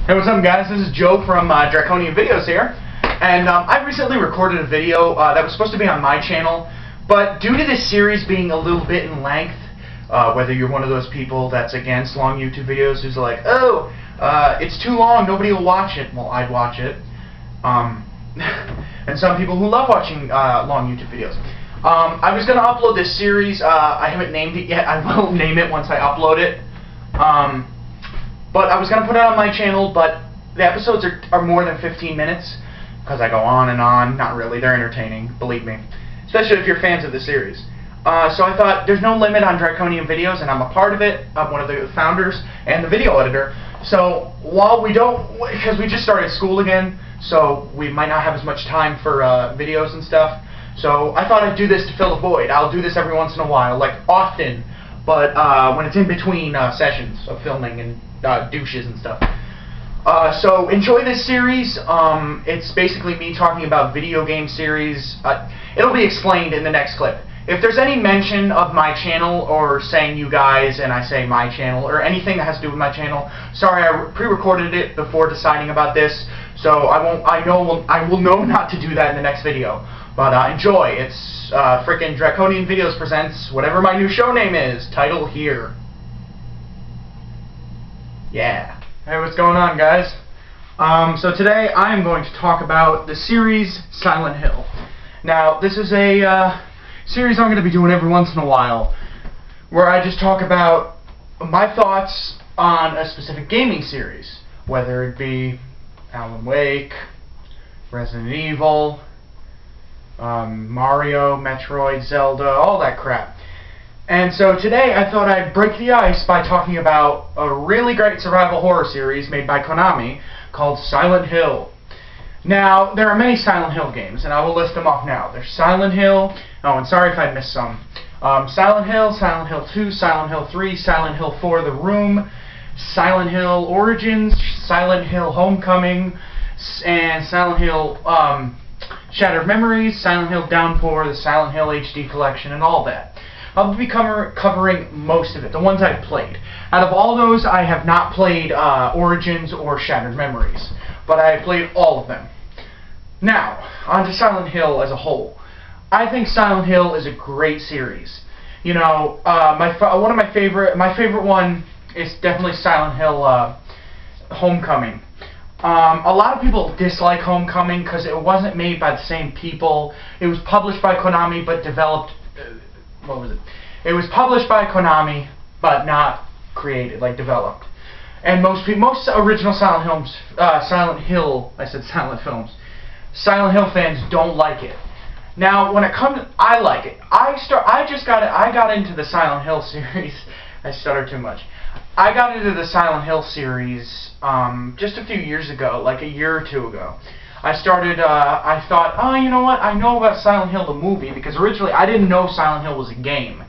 Hey, what's up, guys? This is Joe from Draconian Videos here, and I recently recorded a video that was supposed to be on my channel, but due to this series being a little bit in length, whether you're one of those people that's against long YouTube videos who's like, oh, it's too long, nobody will watch it. Well, I'd watch it. And some people who love watching long YouTube videos. I was going to upload this series. I haven't named it yet. I will name it once I upload it. But I was going to put it on my channel, but the episodes are more than 15 minutes, because I go on and on. Not really. They're entertaining, believe me. Especially if you're fans of the series. So I thought, there's no limit on Draconian Videos, and I'm a part of it. I'm one of the founders and the video editor. So while we don't, because we just started school again, so we might not have as much time for videos and stuff. So I thought I'd do this to fill the void. I'll do this every once in a while, like often, but when it's in between sessions of filming and douches and stuff. So enjoy this series. It's basically me talking about video game series. It'll be explained in the next clip. If there's any mention of my channel, or saying you guys and I say my channel, or anything that has to do with my channel, sorry, I pre-recorded it before deciding about this, so I will know not to do that in the next video. But enjoy. It's frickin' Draconian Videos presents whatever my new show name is. Title here. Yeah. Hey, what's going on, guys? So today I am going to talk about the series Silent Hill. Now, this is a series I'm going to be doing every once in a while, where I just talk about my thoughts on a specific gaming series, whether it be Alan Wake, Resident Evil, Mario, Metroid, Zelda, all that crap. And so today I thought I'd break the ice by talking about a really great survival horror series made by Konami called Silent Hill. Now, there are many Silent Hill games, and I will list them off now. There's Silent Hill, oh, and sorry if I missed some. Silent Hill, Silent Hill 2, Silent Hill 3, Silent Hill 4, The Room, Silent Hill Origins, Silent Hill Homecoming, and Silent Hill Shattered Memories, Silent Hill Downpour, the Silent Hill HD Collection, and all that. I'll be covering most of it, the ones I've played. Out of all those, I have not played Origins or Shattered Memories, but I have played all of them. Now, on to Silent Hill as a whole. I think Silent Hill is a great series. You know, my favorite one is definitely Silent Hill Homecoming. A lot of people dislike Homecoming because it wasn't made by the same people. It was published by Konami but developed... what was it? It was published by Konami but not created, like developed. And most original Silent Hill fans don't like it. Now, when it comes, I like it. I got into the Silent Hill series. I stuttered too much. I got into the Silent Hill series just a few years ago, like a year or two ago. I thought, oh, you know what? I know about Silent Hill the movie, because originally I didn't know Silent Hill was a game.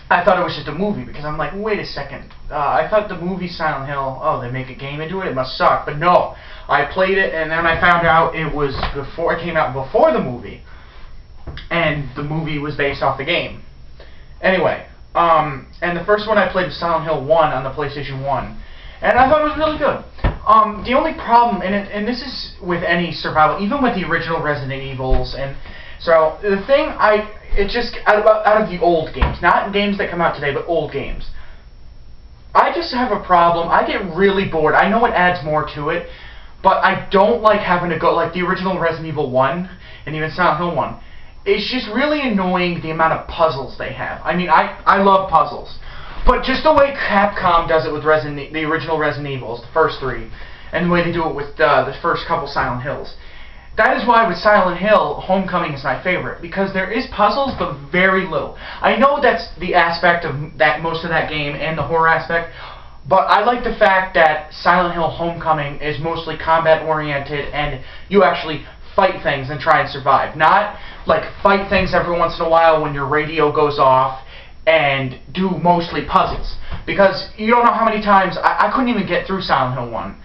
I thought it was just a movie, because I'm like, wait a second. I thought the movie Silent Hill, oh, they make a game into it? It must suck. But no, I played it, and then I found out it came out before the movie, and the movie was based off the game. Anyway, and the first one I played was Silent Hill 1 on the PlayStation 1, and I thought it was really good. The only problem, and this is with any survival, even with the original Resident Evils, and so the thing, it's just out of the old games, not games that come out today, but old games. I just have a problem. I get really bored. I know it adds more to it, but I don't like having to go, like the original Resident Evil 1, and even Silent Hill 1. It's just really annoying the amount of puzzles they have. I mean, I love puzzles. But just the way Capcom does it with the original Resident Evils, the first three, and the way they do it with the first couple Silent Hills. That is why with Silent Hill, Homecoming is my favorite, because there is puzzles, but very little. I know that's the aspect of most of that game, and the horror aspect, but I like the fact that Silent Hill Homecoming is mostly combat-oriented, and you actually fight things and try and survive. Not like fight things every once in a while when your radio goes off, and do mostly puzzles. Because you don't know how many times, I couldn't even get through Silent Hill 1.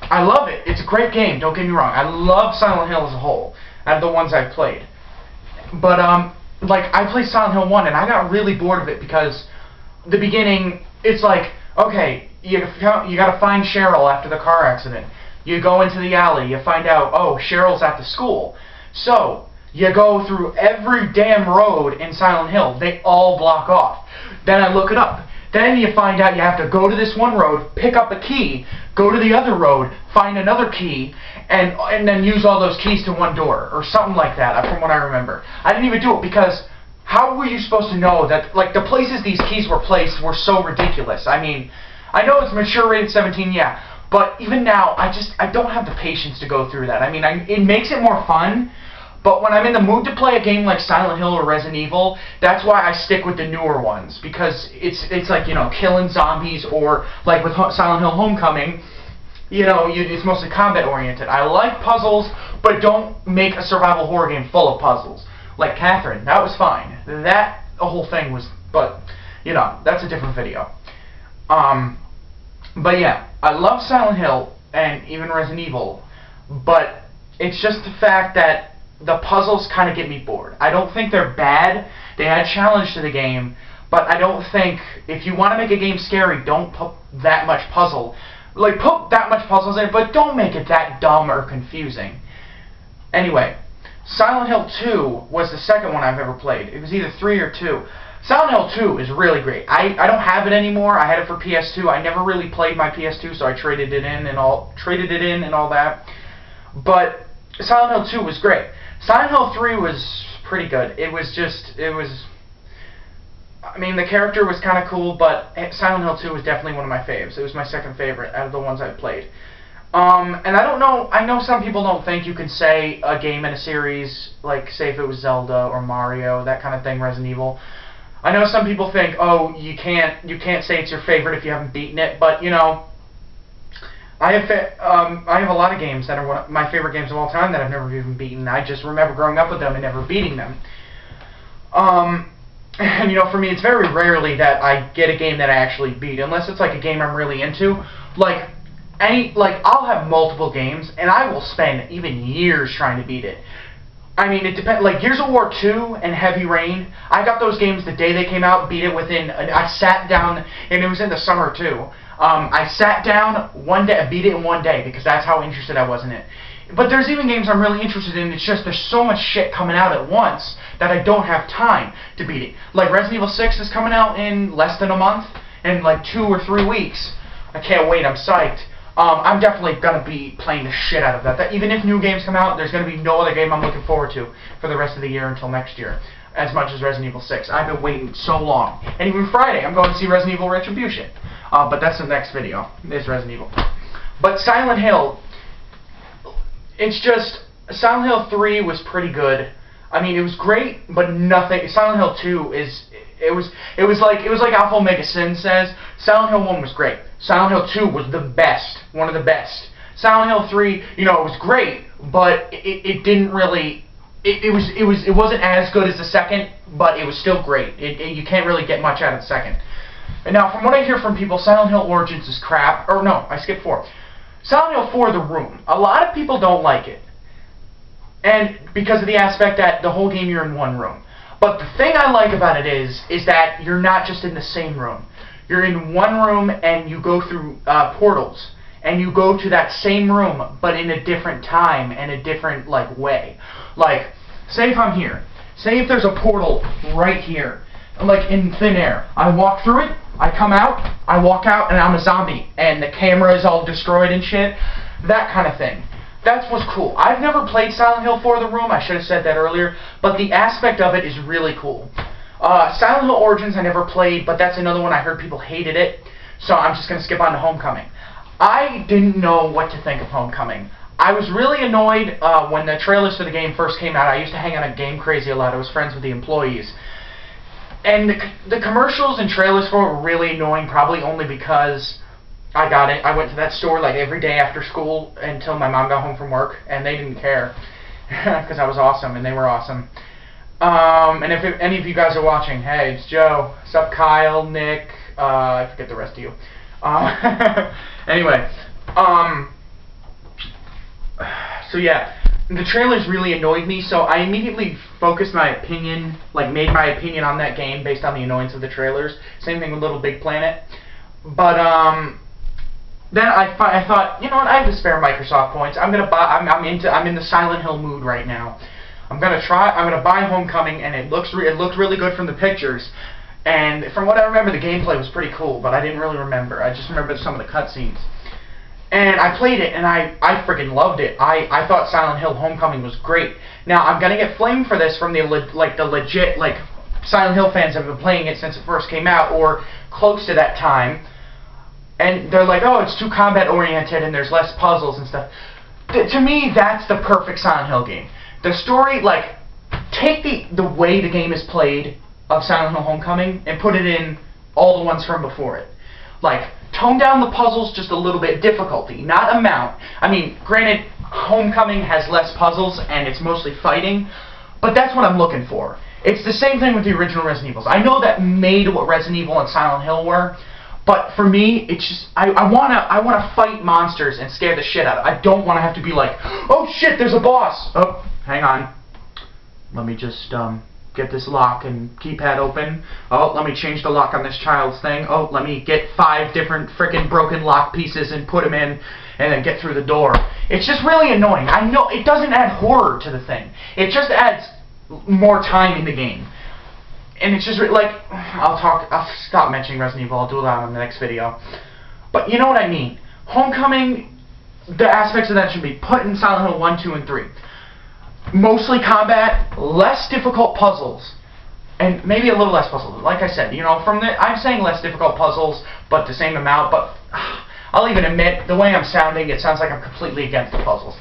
I love it. It's a great game, don't get me wrong. I love Silent Hill as a whole, out of the ones I've played. But, like, I played Silent Hill 1, and I got really bored of it because the beginning, it's like, okay, you got to find Cheryl after the car accident. You go into the alley, you find out, oh, Cheryl's at the school. So, you go through every damn road in Silent Hill. They all block off. Then I look it up. Then you find out you have to go to this one road, pick up a key, go to the other road, find another key, and then use all those keys to one door, or something like that, from what I remember. I didn't even do it because how were you supposed to know that, like, the places these keys were placed were so ridiculous? I mean, I know it's mature rated 17, yeah, but even now, I don't have the patience to go through that. I mean, it makes it more fun, but when I'm in the mood to play a game like Silent Hill or Resident Evil, that's why I stick with the newer ones, because it's like, you know, killing zombies, or like with Silent Hill Homecoming, you know, it's mostly combat oriented. I like puzzles, but don't make a survival horror game full of puzzles. Like Catherine, that was fine. That whole thing was, but, you know, that's a different video. But yeah, I love Silent Hill and even Resident Evil, but it's just the fact that the puzzles kind of get me bored. I don't think they're bad. They add challenge to the game, but I don't think, if you want to make a game scary, don't put that much puzzle. Like, put that much puzzles in it, but don't make it that dumb or confusing. Anyway, Silent Hill 2 was the second one I've ever played. It was either 3 or 2. Silent Hill 2 is really great. I don't have it anymore. I had it for PS2. I never really played my PS2, so I traded it in and all that. But Silent Hill 2 was great. Silent Hill 3 was pretty good. I mean, the character was kind of cool, but Silent Hill 2 was definitely one of my faves. It was my second favorite out of the ones I've played. And I don't know, I know some people don't think you can say a game in a series, like, say if it was Zelda or Mario, that kind of thing, Resident Evil. I know some people think, oh, you can't say it's your favorite if you haven't beaten it, but, you know, I have a lot of games that are one of my favorite games of all time that I've never even beaten. I just remember growing up with them and never beating them. And, you know, for me, it's very rarely that I get a game that I actually beat, unless it's like a game I'm really into. Like, I'll have multiple games, and I will spend even years trying to beat it. I mean, it depends. Like, Gears of War 2 and Heavy Rain, I got those games the day they came out, beat it within, I sat down, and it was in the summer, too. I sat down one day, beat it in one day, because that's how interested I was in it. But there's even games I'm really interested in, it's just there's so much shit coming out at once that I don't have time to beat it. Like, Resident Evil 6 is coming out in less than a month, in like 2 or 3 weeks. I can't wait, I'm psyched. I'm definitely going to be playing the shit out of that. Even if new games come out, there's going to be no other game I'm looking forward to for the rest of the year until next year, as much as Resident Evil 6. I've been waiting so long. And even Friday, I'm going to see Resident Evil Retribution. But that's the next video, is Resident Evil. But Silent Hill, it's just, Silent Hill 3 was pretty good. I mean, it was great, but nothing. Silent Hill 2 is, it was like Alpha Omega Sin says, Silent Hill 1 was great. Silent Hill 2 was the best, one of the best. Silent Hill 3, you know, it was great, but it didn't really, it wasn't as good as the second, but it was still great. You can't really get much out of the second. And now, from what I hear from people, Silent Hill Origins is crap. Or no, I skipped 4. Silent Hill 4, The Room. A lot of people don't like it. And because of the aspect that the whole game you're in one room. But the thing I like about it is that you're not just in the same room. You're in one room and you go through portals. And you go to that same room, but in a different time and a different, like, way. Like, say if I'm here. Say if there's a portal right here. Like, in thin air. I walk through it, I come out, I walk out, and I'm a zombie. And the camera is all destroyed and shit. That kind of thing. That's what's cool. I've never played Silent Hill 4 The Room, I should have said that earlier, but the aspect of it is really cool. Silent Hill Origins I never played, but that's another one I heard people hated it, so I'm just going to skip on to Homecoming. I didn't know what to think of Homecoming. I was really annoyed when the trailers for the game first came out. I used to hang out at Game Crazy a lot. I was friends with the employees. And the commercials and trailers for it were really annoying, probably only because I went to that store like every day after school until my mom got home from work, and they didn't care because I was awesome and they were awesome. And if any of you guys are watching, hey, it's Joe. What's up, Kyle, Nick? I forget the rest of you. Anyway, so yeah, the trailers really annoyed me, so I immediately focused my opinion, like made my opinion on that game based on the annoyance of the trailers. Same thing with Little Big Planet. But then I thought, you know what? I have to spare Microsoft points. I'm gonna buy. I'm in the Silent Hill mood right now. I'm gonna buy Homecoming, and it looked really good from the pictures. And from what I remember, the gameplay was pretty cool, but I didn't really remember. I just remember some of the cutscenes. And I played it, and I freaking loved it. I thought Silent Hill Homecoming was great. Now, I'm gonna get flamed for this from the legit Silent Hill fans that have been playing it since it first came out, or close to that time. And they're like, oh, it's too combat-oriented, and there's less puzzles and stuff. To me, that's the perfect Silent Hill game. The story, like, take the way the game is played of Silent Hill Homecoming and put it in all the ones from before it. Like, tone down the puzzles just a little bit, difficulty, not amount. I mean, granted, Homecoming has less puzzles and it's mostly fighting, but that's what I'm looking for. It's the same thing with the original Resident Evils. I know that made what Resident Evil and Silent Hill were, but for me, it's just I wanna fight monsters and scare the shit out of it. I don't wanna have to be like, oh shit, there's a boss. Oh, hang on. Let me just get this lock and keypad open. Oh, let me change the lock on this child's thing. Oh, let me get 5 different frickin' broken lock pieces and put them in, and then get through the door. It's just really annoying. I know it doesn't add horror to the thing. It just adds more time in the game. And it's just like, I'll stop mentioning Resident Evil. I'll do that in the next video. But you know what I mean. Homecoming, the aspects of that should be put in Silent Hill 1, 2, and 3. Mostly combat, less difficult puzzles, and maybe a little less puzzles. Like I said, you know, I'm saying less difficult puzzles, but the same amount. But I'll even admit, the way I'm sounding, it sounds like I'm completely against the puzzles.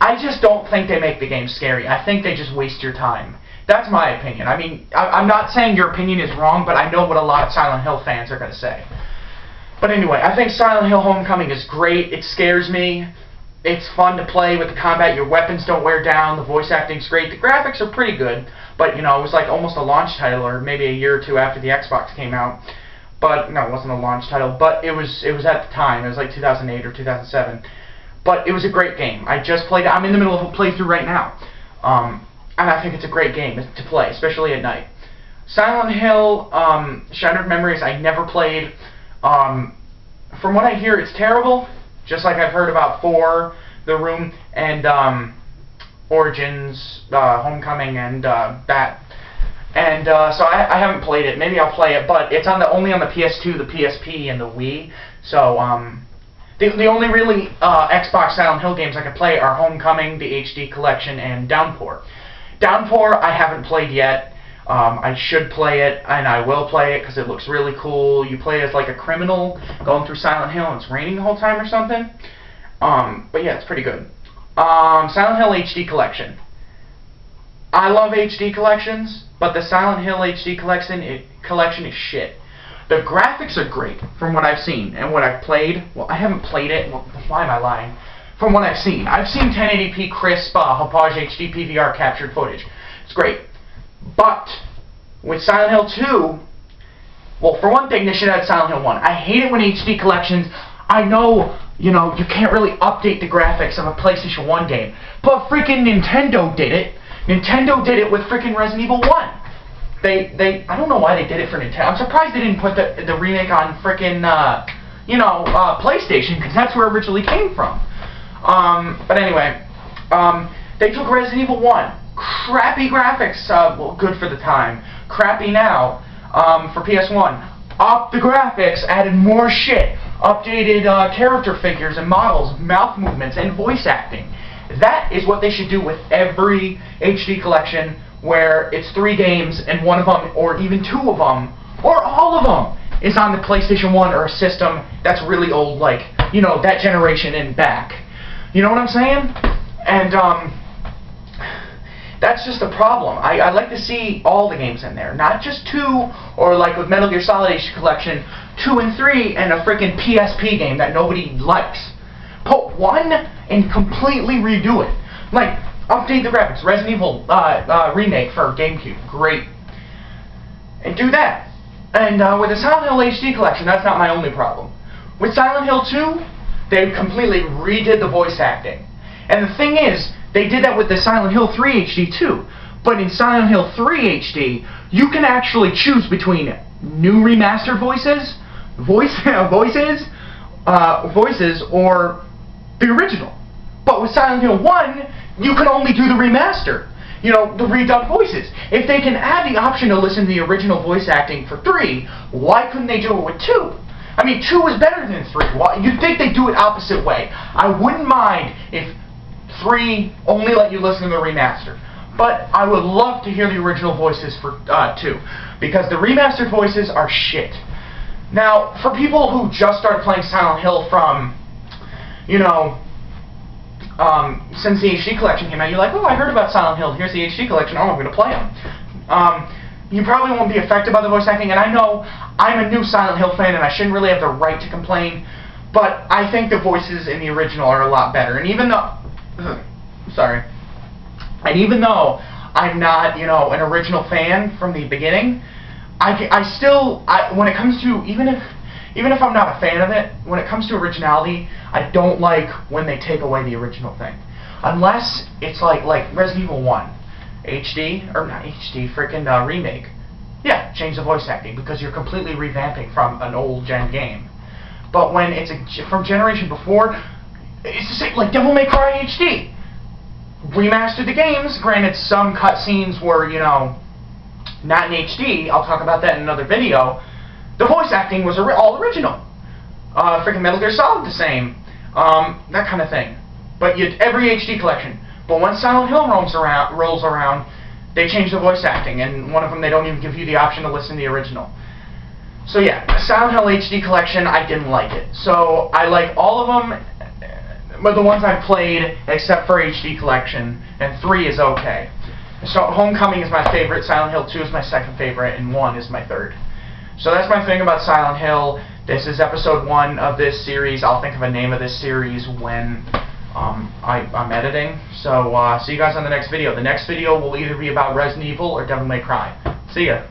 I just don't think they make the game scary. I think they just waste your time. That's my opinion. I mean, I'm not saying your opinion is wrong, but I know what a lot of Silent Hill fans are going to say. But anyway, I think Silent Hill Homecoming is great. It scares me. It's fun to play with the combat. Your weapons don't wear down. The voice acting's great. The graphics are pretty good. But, you know, it was like almost a launch title, or maybe a year or two after the Xbox came out. But, no, it wasn't a launch title. But it was at the time. It was like 2008 or 2007. But it was a great game. I just played it. I'm in the middle of a playthrough right now. And I think it's a great game to play, especially at night. Silent Hill, Shattered Memories, I never played. From what I hear, it's terrible. Just like I've heard about 4, The Room, and Origins, Homecoming, and that. And so I haven't played it. Maybe I'll play it, but it's only on the PS2, the PSP, and the Wii. So the only really Xbox Silent Hill games I can play are Homecoming, the HD Collection, and Downpour. Downpour I haven't played yet. I should play it, and I will play it because it looks really cool. You play as like a criminal going through Silent Hill, and it's raining the whole time or something. But yeah, it's pretty good. Silent Hill HD Collection. I love HD collections, but the Silent Hill HD collection is shit. The graphics are great from what I've seen and what I've played. Well, I haven't played it. Well, why am I lying? From what I've seen. I've seen 1080p crisp Hauppauge HD PVR captured footage. It's great. But with Silent Hill 2, well, for one thing, they should add Silent Hill 1. I hate it when HD collections, I know, you know, you can't really update the graphics of a PlayStation 1 game, but freaking Nintendo did it. Nintendo did it with freaking Resident Evil 1. I don't know why they did it for Nintendo. I'm surprised they didn't put the remake on freaking, PlayStation, because that's where it originally came from. But anyway, they took Resident Evil 1. Crappy graphics, well, good for the time. Crappy now, for PS1. Upped the graphics, added more shit. Updated character figures and models, mouth movements, and voice acting. That is what they should do with every HD collection where it's 3 games and one of them, or even 2 of them, or all of them, is on the PlayStation 1 or a system that's really old, like, you know, that generation and back. You know what I'm saying? And, that's just the problem. I like to see all the games in there, not just 2, or like with Metal Gear Solid HD Collection, 2 and 3, and a freaking PSP game that nobody likes. Put 1 and completely redo it. Like, update the graphics. Resident Evil remake for GameCube, great. And do that. And with the Silent Hill HD Collection, that's not my only problem. With Silent Hill 2, they completely redid the voice acting. And the thing is, they did that with the Silent Hill 3 HD too. But in Silent Hill 3 HD, you can actually choose between new remastered voices, voices or the original. But with Silent Hill 1, you can only do the remaster. You know, the redub voices. If they can add the option to listen to the original voice acting for 3, why couldn't they do it with 2? I mean, 2 is better than 3. Why? You'd think they'd do it opposite way. I wouldn't mind if 3 only let you listen to the remaster. But I would love to hear the original voices for 2. Because the remastered voices are shit. Now, for people who just started playing Silent Hill from, you know, since the HD collection came out, you're like, oh, I heard about Silent Hill, here's the HD collection, oh, I'm going to play them. You probably won't be affected by the voice acting, and I know I'm a new Silent Hill fan and I shouldn't really have the right to complain, but I think the voices in the original are a lot better. And even though, even though I'm not, you know, an original fan from the beginning, I still, when it comes to, even if I'm not a fan of it, when it comes to originality, I don't like when they take away the original thing. Unless it's like Resident Evil 1, HD, or not HD, freaking remake. Yeah, change the voice acting, because you're completely revamping from an old gen game. But when it's from generation before, it's the same, like Devil May Cry HD. Remastered the games, granted some cutscenes were, you know, not in HD, I'll talk about that in another video. The voice acting was all original. Freaking Metal Gear Solid the same. That kind of thing. But every HD collection. But when Silent Hill rolls around, they change the voice acting, and one of them they don't even give you the option to listen to the original. So yeah, Silent Hill HD collection, I didn't like it. So I like all of them, but the ones I've played, except for HD collection, and 3 is okay. So Homecoming is my favorite, Silent Hill 2 is my second favorite, and 1 is my third. So that's my thing about Silent Hill. This is episode 1 of this series. I'll think of a name of this series when I'm editing. So see you guys on the next video. The next video will either be about Resident Evil or Devil May Cry. See ya.